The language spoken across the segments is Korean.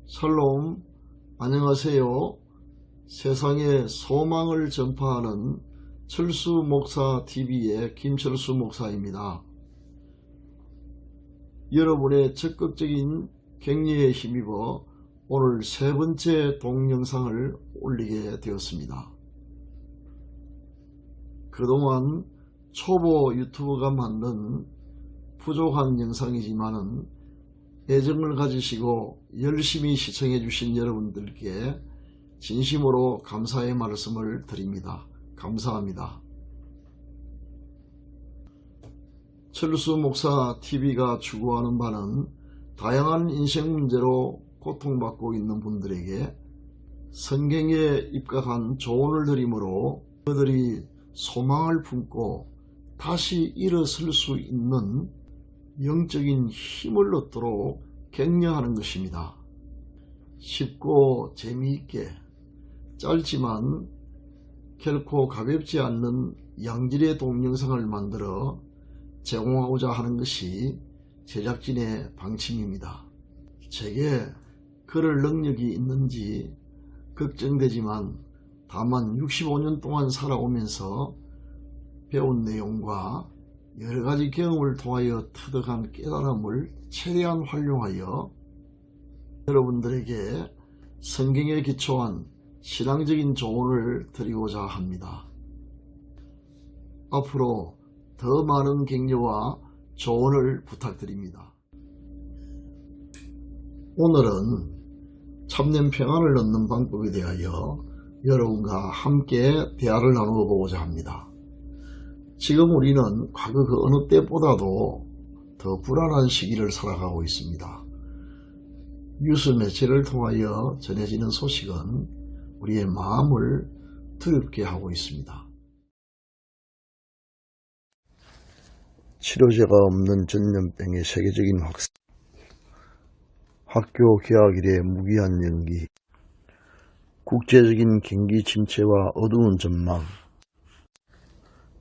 샬롬, 안녕하세요. 세상에 소망을 전파하는 철수 목사 TV의 김철수 목사입니다. 여러분의 적극적인 격려에 힘입어 오늘 세 번째 동영상을 올리게 되었습니다. 그동안 초보 유튜버가 만든 부족한 영상이지만은 애정을 가지시고 열심히 시청해 주신 여러분들께 진심으로 감사의 말씀을 드립니다. 감사합니다. 철수 목사 TV가 추구하는 바는 다양한 인생 문제로 고통받고 있는 분들에게 성경에 입각한 조언을 드리므로 그들이 소망을 품고 다시 일어설 수 있는 영적인 힘을 얻도록 격려하는 것입니다. 쉽고 재미있게 짧지만 결코 가볍지 않는 양질의 동영상을 만들어 제공하고자 하는 것이 제작진의 방침입니다. 제게 그럴 능력이 있는지 걱정되지만 다만 65년 동안 살아오면서 배운 내용과 여러가지 경험을 통하여 터득한 깨달음을 최대한 활용하여 여러분들에게 성경에 기초한 신앙적인 조언을 드리고자 합니다. 앞으로 더 많은 격려와 조언을 부탁드립니다. 오늘은 참된 평안을 얻는 방법에 대하여 여러분과 함께 대화를 나누어 보고자 합니다. 지금 우리는 과거 그 어느 때보다도 더 불안한 시기를 살아가고 있습니다. 뉴스 매체를 통하여 전해지는 소식은 우리의 마음을 두렵게 하고 있습니다. 치료제가 없는 전염병의 세계적인 확산, 학교 개학 이래 무기한 연기, 국제적인 경기 침체와 어두운 전망,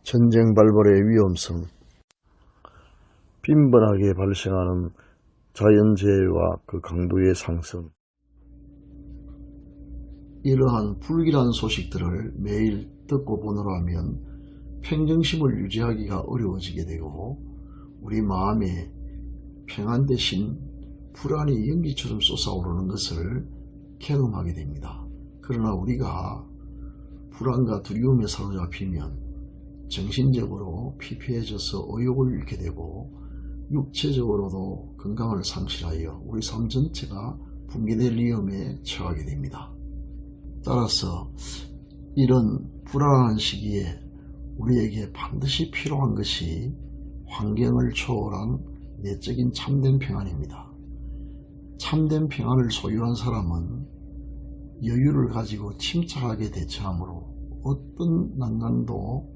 전쟁 발발의 위험성, 빈번하게 발생하는 자연재해와 그 강도의 상승, 이러한 불길한 소식들을 매일 듣고 보느라 하면 평정심을 유지하기가 어려워지게 되고 우리 마음에 평안 대신 불안이 연기처럼 솟아오르는 것을 경험하게 됩니다. 그러나 우리가 불안과 두려움에 사로잡히면 정신적으로 피폐해져서 의욕을 잃게 되고 육체적으로도 건강을 상실하여 우리 삶 전체가 붕괴될 위험에 처하게 됩니다. 따라서 이런 불안한 시기에 우리에게 반드시 필요한 것이 환경을 초월한 내적인 참된 평안입니다. 참된 평안을 소유한 사람은 여유를 가지고 침착하게 대처하므로 어떤 난관도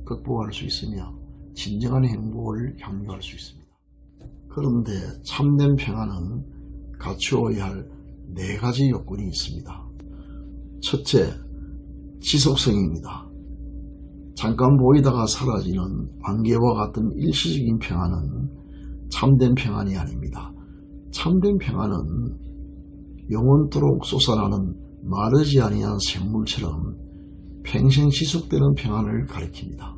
극복할 수 있으며 진정한 행복을 향유할 수 있습니다. 그런데 참된 평안은 갖추어야 할 4가지 요건이 있습니다. 첫째, 지속성입니다. 잠깐 보이다가 사라지는 안개와 같은 일시적인 평안은 참된 평안이 아닙니다. 참된 평안은 영원토록 솟아나는 마르지 아니한 샘물처럼 평생 지속되는 평안을 가리킵니다.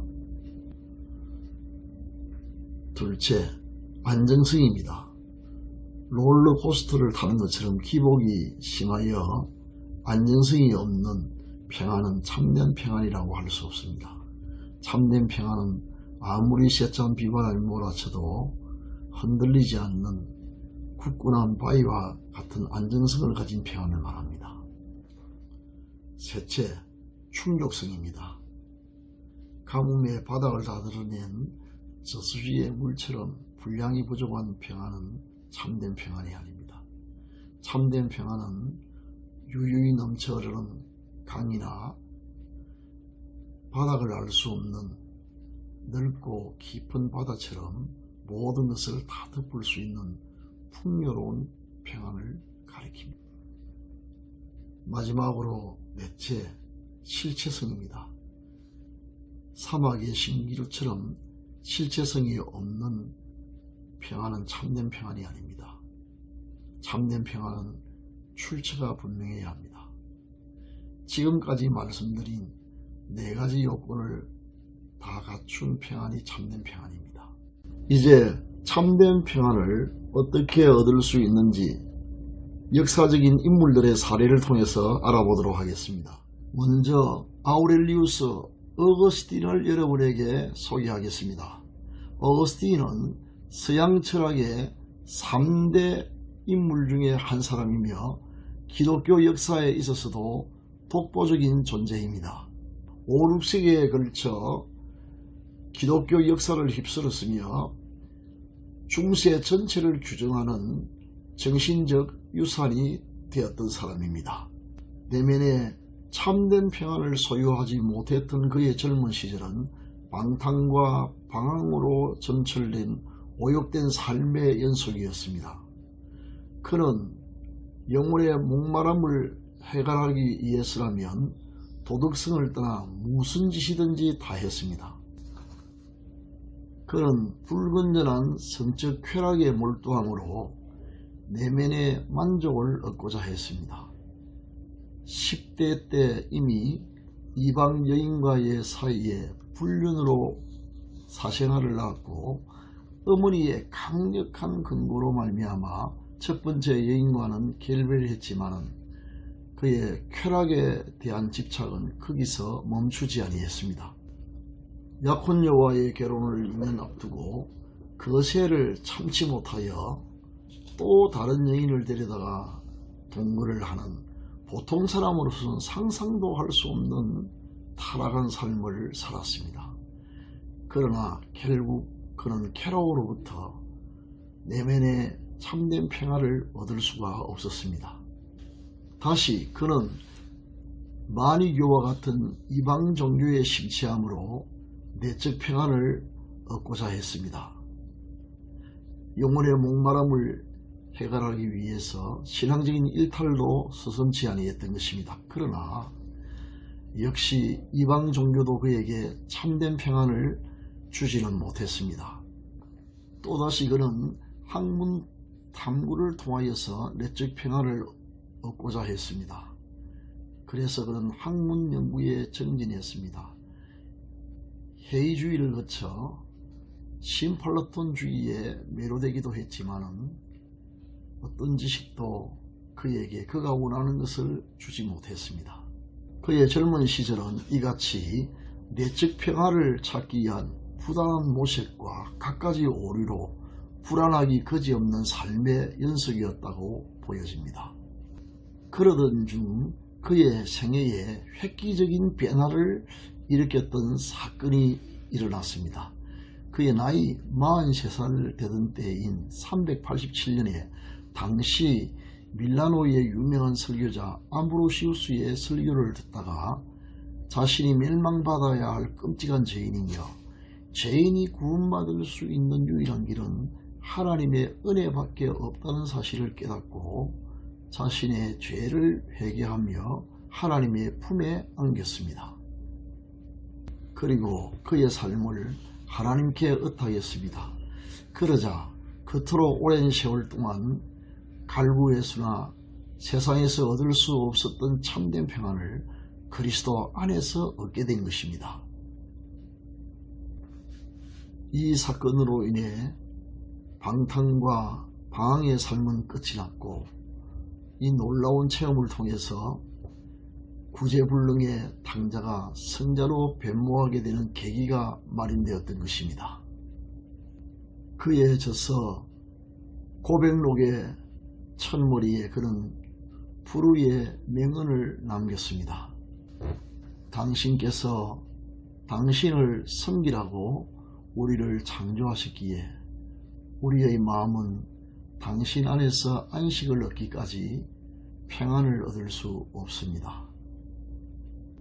둘째, 안정성입니다. 롤러코스터를 타는 것처럼 기복이 심하여 안정성이 없는 평안은 참된 평안이라고 할 수 없습니다. 참된 평안은 아무리 세찬 비바람이 몰아쳐도 흔들리지 않는 굳건한 바위와 같은 안정성을 가진 평안을 말합니다. 셋째, 충족성입니다. 가뭄의 바닥을 다 드러낸 저수지의 물처럼 분량이 부족한 평안은 참된 평안이 아닙니다. 참된 평안은 유유히 넘쳐 흐르는 강이나 바닥을 알 수 없는 넓고 깊은 바다처럼 모든 것을 다 덮을 수 있는 풍요로운 평안을 가리킵니다. 마지막으로 넷째, 실체성입니다. 사막의 신기루처럼 실체성이 없는 평안은 참된 평안이 아닙니다. 참된 평안은 출처가 분명해야 합니다. 지금까지 말씀드린 4가지 요건을 다 갖춘 평안이 참된 평안입니다. 이제 참된 평안을 어떻게 얻을 수 있는지 역사적인 인물들의 사례를 통해서 알아보도록 하겠습니다. 먼저 아우렐리우스 어거스틴을 여러분에게 소개하겠습니다. 어거스틴은 서양 철학의 3대 인물 중에 한 사람이며 기독교 역사에 있어서도 독보적인 존재입니다. 5, 6세기에 걸쳐 기독교 역사를 휩쓸었으며 중세 전체를 규정하는 정신적 유산이 되었던 사람입니다. 내면에 참된 평안을 소유하지 못했던 그의 젊은 시절은 방탕과 방황으로 점철된 오욕된 삶의 연속이었습니다. 그는 영혼의 목마름을 해결하기 위해서라면 도덕성을 떠나 무슨 짓이든지 다 했습니다. 그는 불건전한 성적 쾌락에 몰두함으로 내면의 만족을 얻고자 했습니다. 10대 때 이미 이방 여인과의 사이에 불륜으로 사생활을 낳았고 어머니의 강력한 근거로 말미암아 첫 번째 여인과는 결별을 했지만 그의 쾌락에 대한 집착은 거기서 멈추지 아니했습니다. 약혼녀와의 결혼을 2년 앞두고 거세를 참지 못하여 또 다른 여인을 데려다가 동거를 하는 보통 사람으로서는 상상도 할 수 없는 타락한 삶을 살았습니다. 그러나 결국 그는 캐로로부터 내면의 참된 평화를 얻을 수가 없었습니다. 다시 그는 마니교와 같은 이방 종교에 심취함으로 내적 평안을 얻고자 했습니다. 영혼의 목마름을 해결하기 위해서 신앙적인 일탈도 서슴지 아니했던 것입니다. 그러나 역시 이방 종교도 그에게 참된 평안을 주지는 못했습니다. 또다시 그는 학문 탐구를 통하여서 내적 평안을 얻고자 했습니다. 그래서 그는 학문 연구에 정진했습니다. 회의주의를 거쳐 신플라톤주의에 매료되기도 했지만 어떤 지식도 그에게 그가 원하는 것을 주지 못했습니다. 그의 젊은 시절은 이같이 내적 평화를 찾기 위한 부단한 모색과 갖가지 오류로 불안하기 그지없는 삶의 연속이었다고 보여집니다. 그러던 중 그의 생애에 획기적인 변화를 일으켰던 사건이 일어났습니다. 그의 나이 43살 되던 때인 387년에 당시 밀라노의 유명한 설교자 암브로시우스의 설교를 듣다가 자신이 멸망받아야 할 끔찍한 죄인이며 죄인이 구원받을 수 있는 유일한 길은 하나님의 은혜밖에 없다는 사실을 깨닫고 자신의 죄를 회개하며 하나님의 품에 안겼습니다. 그리고 그의 삶을 하나님께 의탁했습니다. 그러자 그토록 오랜 세월 동안 갈구했으나 세상에서 얻을 수 없었던 참된 평안을 그리스도 안에서 얻게 된 것입니다. 이 사건으로 인해 방탕과 방황의 삶은 끝이 났고 이 놀라운 체험을 통해서 구제불능의 탕자가 성자로 변모하게 되는 계기가 마련되었던 것입니다. 그에 져서 고백록의 첫머리에 그는 불의의 명언을 남겼습니다. 당신께서 당신을 섬기라고 우리를 창조하셨기에 우리의 마음은 당신 안에서 안식을 얻기까지 평안을 얻을 수 없습니다.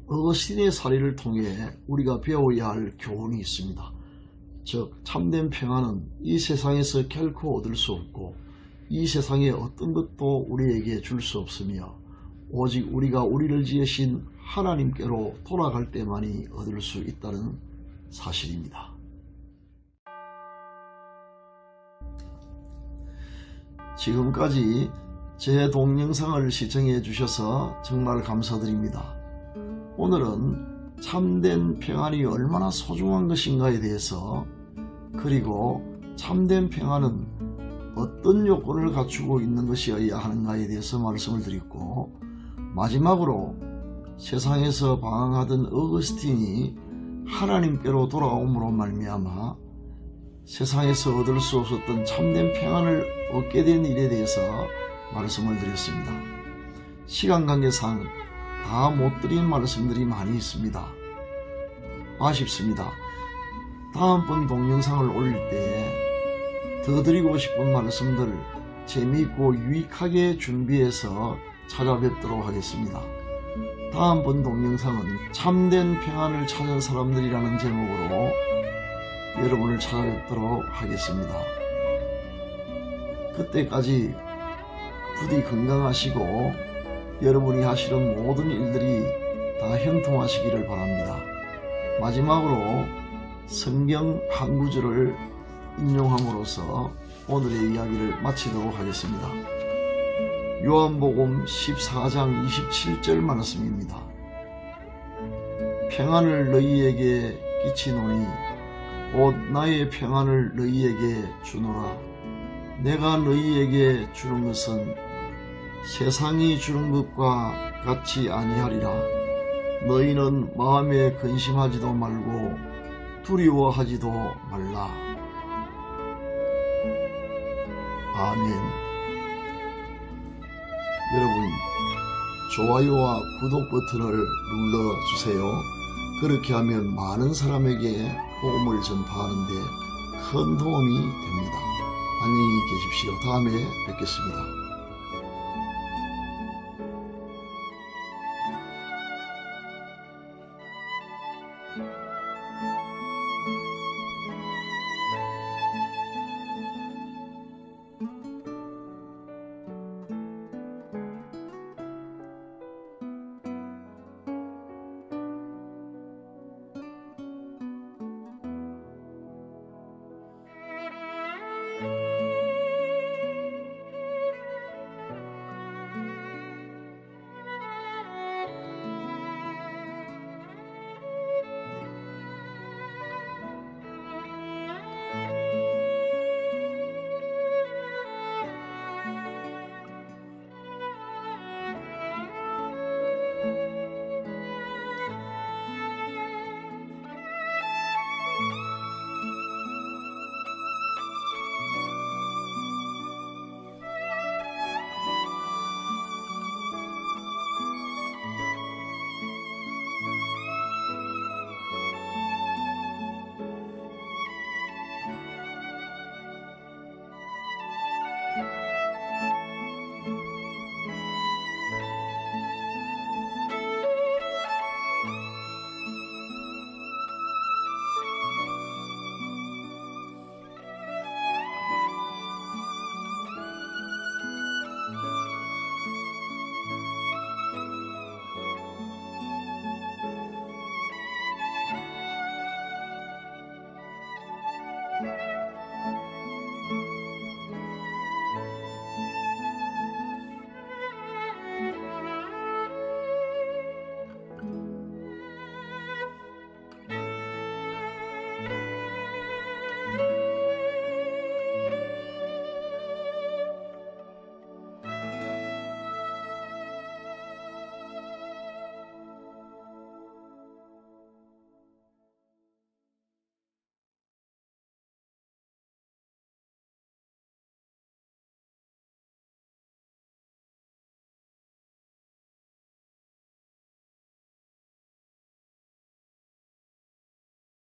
어거스틴의 사례를 통해 우리가 배워야 할 교훈이 있습니다. 즉 참된 평안은 이 세상에서 결코 얻을 수 없고 이 세상의 어떤 것도 우리에게 줄 수 없으며 오직 우리가 우리를 지으신 하나님께로 돌아갈 때만이 얻을 수 있다는 사실입니다. 지금까지 제 동영상을 시청해 주셔서 정말 감사드립니다. 오늘은 참된 평안이 얼마나 소중한 것인가에 대해서, 그리고 참된 평안은 어떤 요건을 갖추고 있는 것이어야 하는가에 대해서 말씀을 드렸고, 마지막으로 세상에서 방황하던 어거스틴이 하나님께로 돌아옴으로 말미암아 세상에서 얻을 수 없었던 참된 평안을 얻게 된 일에 대해서 말씀을 드렸습니다. 시간 관계상 다 못 드린 말씀들이 많이 있습니다. 아쉽습니다. 다음번 동영상을 올릴 때 더 드리고 싶은 말씀들 재미있고 유익하게 준비해서 찾아뵙도록 하겠습니다. 다음번 동영상은 참된 평안을 찾은 사람들이라는 제목으로 여러분을 찾아뵙도록 하겠습니다. 그때까지 부디 건강하시고 여러분이 하시는 모든 일들이 다 형통하시기를 바랍니다. 마지막으로 성경 한 구절을 인용함으로써 오늘의 이야기를 마치도록 하겠습니다. 요한복음 14장 27절 말씀입니다. 평안을 너희에게 끼치노니 곧 나의 평안을 너희에게 주노라. 내가 너희에게 주는 것은 세상이 주는 것과 같이 아니하리라. 너희는 마음에 근심하지도 말고 두려워하지도 말라. 아멘. 여러분, 좋아요와 구독 버튼을 눌러주세요. 그렇게 하면 많은 사람에게 복음을 전파하는 데 큰 도움이 됩니다. 안녕히 계십시오. 다음에 뵙겠습니다.